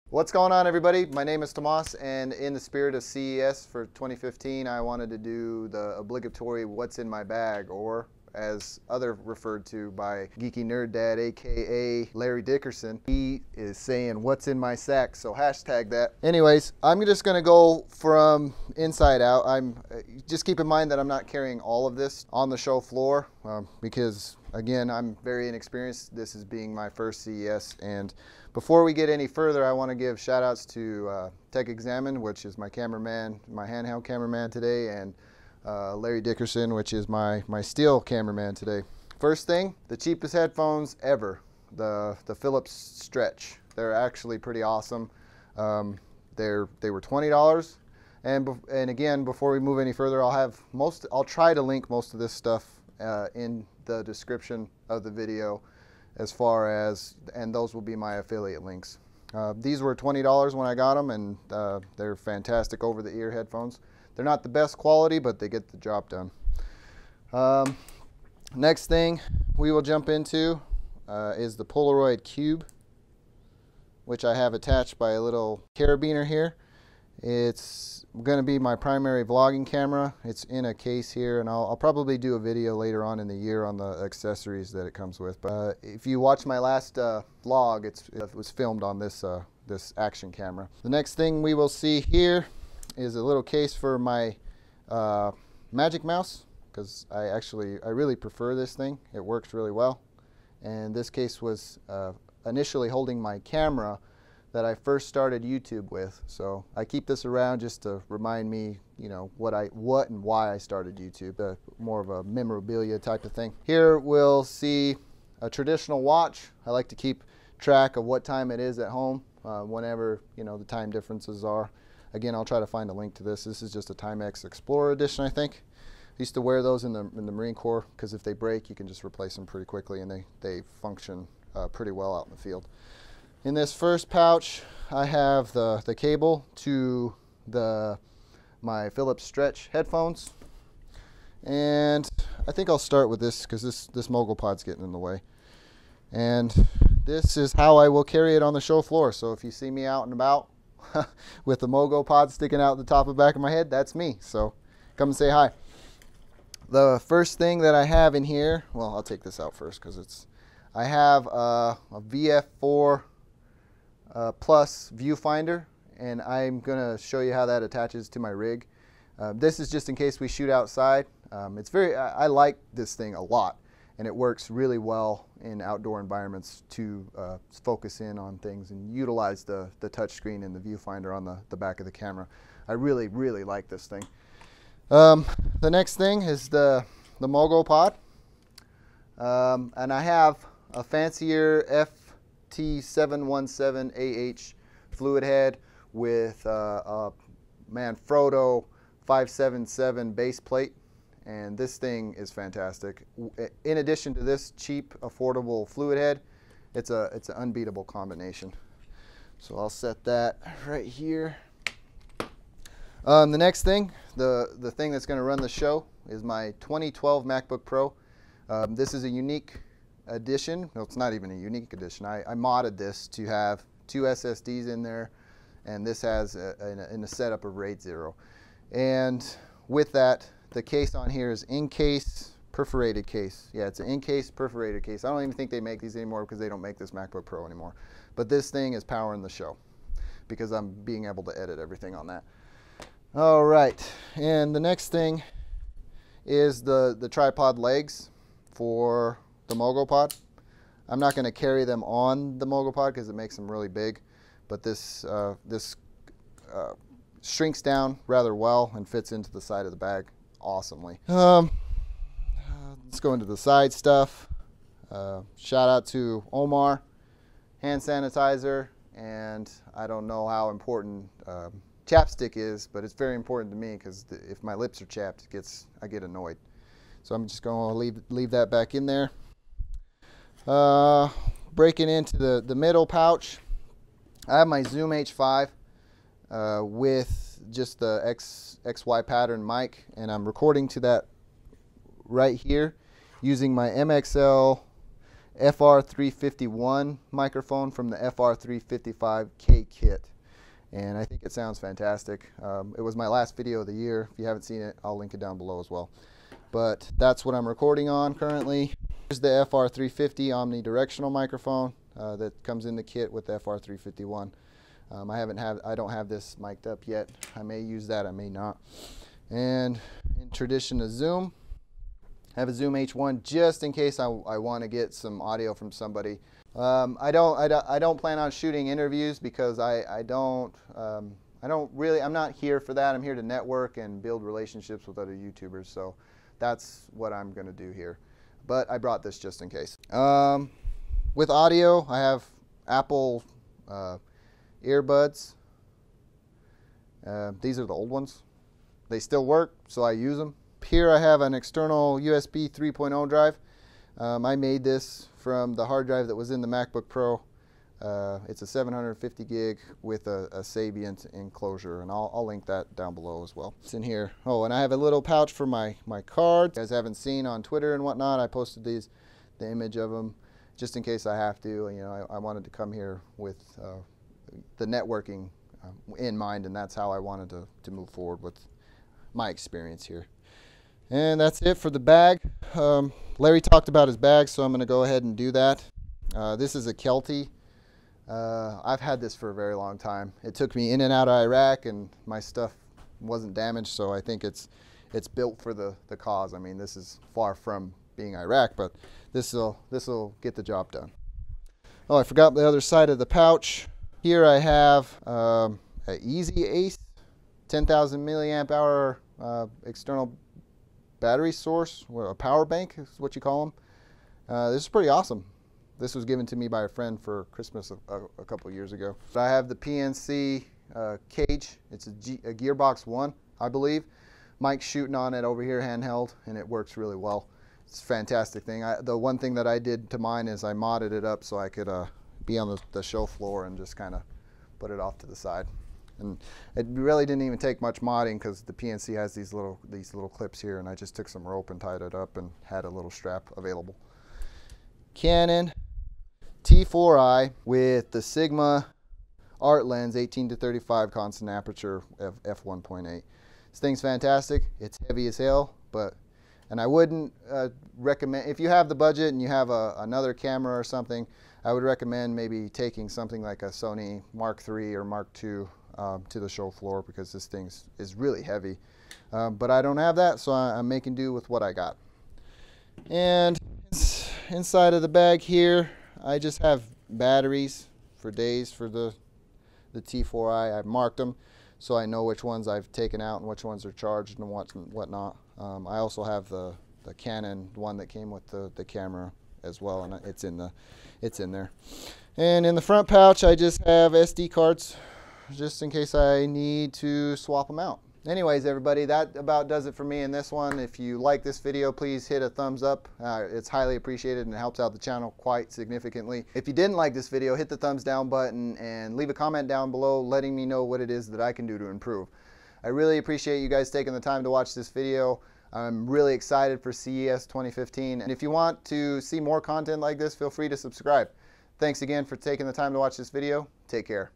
What's going on, everybody? My name is Tomas, and in the spirit of CES for 2015, I wanted to do the obligatory what's in my bag, or as other referred to by Geeky Nerd Dad, aka Larry Dickerson, he is saying what's in my sack, so hashtag that. Anyways, I'm just gonna go from inside out. Just keep in mind that I'm not carrying all of this on the show floor because again, I'm very inexperienced. This is being my first CES, and before we get any further, I want to give shout outs to Tech Examine, which is my cameraman, my handheld cameraman today, and Larry Dickerson, which is my steel cameraman today. First thing, the cheapest headphones ever, the Philips Stretch. They're actually pretty awesome. They were $20, and again, before we move any further, I'll try to link most of this stuff in the description of the video, as far as, and those will be my affiliate links. These were $20 when I got them, and they're fantastic over-the-ear headphones. They're not the best quality, but they get the job done. Next thing we will jump into is the Polaroid Cube, which I have attached by a little carabiner here. It's going to be my primary vlogging camera. It's in a case here, and I'll probably do a video later on in the year on the accessories that it comes with. But if you watch my last vlog, it was filmed on this action camera. The next thing we will see here is a little case for my Magic Mouse, because I really prefer this thing. It works really well. And this case was initially holding my camera that I first started YouTube with. So I keep this around just to remind me, you know, what and why I started YouTube, more of a memorabilia type of thing. Here we'll see a traditional watch. I like to keep track of what time it is at home, whenever, you know, the time differences are. Again, I'll try to find a link to this. This is just a Timex Explorer edition, I think. I used to wear those in the Marine Corps, because if they break, you can just replace them pretty quickly, and they function pretty well out in the field. In this first pouch, I have the cable to my Philips Stretch headphones, and I think I'll start with this because this Mogul Pod's getting in the way. And this is how I will carry it on the show floor. So if you see me out and about with the Mogul Pod sticking out the top of the back of my head, that's me. So come and say hi. The first thing that I have in here, well, I'll take this out first because I have a VF4 Plus viewfinder, and I'm gonna show you how that attaches to my rig. This is just in case we shoot outside. I like this thing a lot, and it works really well in outdoor environments to focus in on things and utilize the touch screen and the viewfinder on the back of the camera. I really like this thing. The next thing is the Mogul Pod, and I have a fancier FT717AH fluid head with a Manfrotto 577 base plate, and this thing is fantastic. In addition to this cheap, affordable fluid head, it's an unbeatable combination. So I'll set that right here. The next thing, the thing that's going to run the show, is my 2012 MacBook Pro. This is a unique edition. No, it's not even a unique edition. I modded this to have 2 SSDs in there, and this has in a setup of RAID 0. And with that, the case on here is in-case perforated case. Yeah, it's an in-case perforated case. I don't even think they make these anymore because they don't make this MacBook Pro anymore. But this thing is powering the show because I'm being able to edit everything on that. All right, and the next thing is the tripod legs for the Mogul Pod. I'm not going to carry them on the Mogul Pod because it makes them really big, but this shrinks down rather well and fits into the side of the bag awesomely. Let's go into the side stuff. Shout out to Omar, hand sanitizer, and I don't know how important chapstick is, but it's very important to me because if my lips are chapped, I get annoyed. So I'm just going to leave that back in there. Breaking into the middle pouch, I have my Zoom H5 with just the XY pattern mic, and I'm recording to that right here using my MXL FR351 microphone from the FR355K kit. And I think it sounds fantastic. It was my last video of the year. If you haven't seen it, I'll link it down below as well. But that's what I'm recording on currently. Here's the FR350 omnidirectional microphone that comes in the kit with the FR351. I don't have this mic'd up yet. I may use that, I may not. And in tradition of Zoom, I have a Zoom H1 just in case I want to get some audio from somebody. I don't plan on shooting interviews because I'm not here for that. I'm here to network and build relationships with other YouTubers. So that's what I'm going to do here. But I brought this just in case. With audio, I have Apple earbuds. These are the old ones. They still work, so I use them. Here I have an external USB 3.0 drive. I made this from the hard drive that was in the MacBook Pro. It's a 750 gig with a Savient enclosure, and I'll link that down below as well. It's in here. Oh, and I have a little pouch for my cards. You guys haven't seen on Twitter and whatnot. I posted the image of them just in case I have to. You know, I wanted to come here with the networking in mind, and that's how I wanted to move forward with my experience here. And that's it for the bag. Larry talked about his bag, so I'm going to go ahead and do that. This is a Kelty. I've had this for a very long time. It took me in and out of Iraq, and my stuff wasn't damaged, so I think it's built for the cause. I mean, this is far from being Iraq, but this will get the job done. Oh, I forgot the other side of the pouch. Here I have an Easy Ace 10,000 milliamp hour external battery source, or a power bank is what you call them. This is pretty awesome. This was given to me by a friend for Christmas a couple years ago. I have the PNC cage. It's a Gearbox 1, I believe. Mike's shooting on it over here handheld, and it works really well. It's a fantastic thing. The one thing that I did to mine is I modded it up so I could be on the show floor and just kind of put it off to the side. And it really didn't even take much modding because the PNC has these little clips here, and I just took some rope and tied it up and had a little strap available. Canon T4i with the Sigma art lens 18-35 constant aperture of f1.8. This thing's fantastic. It's heavy as hell, and I wouldn't recommend, if you have the budget and you have another camera or something, I would recommend maybe taking something like a Sony Mark III or Mark II to the show floor, because this thing is really heavy. But I don't have that, so I'm making do with what I got. And inside of the bag here, I just have batteries for days for the T4i. I've marked them so I know which ones I've taken out and which ones are charged and whatnot. I also have the Canon one that came with the camera as well, and it's in there. And in the front pouch, I just have SD cards, just in case I need to swap them out. Anyways, everybody, that about does it for me in this one. If you like this video, please hit a thumbs up. It's highly appreciated and it helps out the channel quite significantly. If you didn't like this video, hit the thumbs down button and leave a comment down below letting me know what it is that I can do to improve. I really appreciate you guys taking the time to watch this video. I'm really excited for CES 2015. And if you want to see more content like this, feel free to subscribe. Thanks again for taking the time to watch this video. Take care.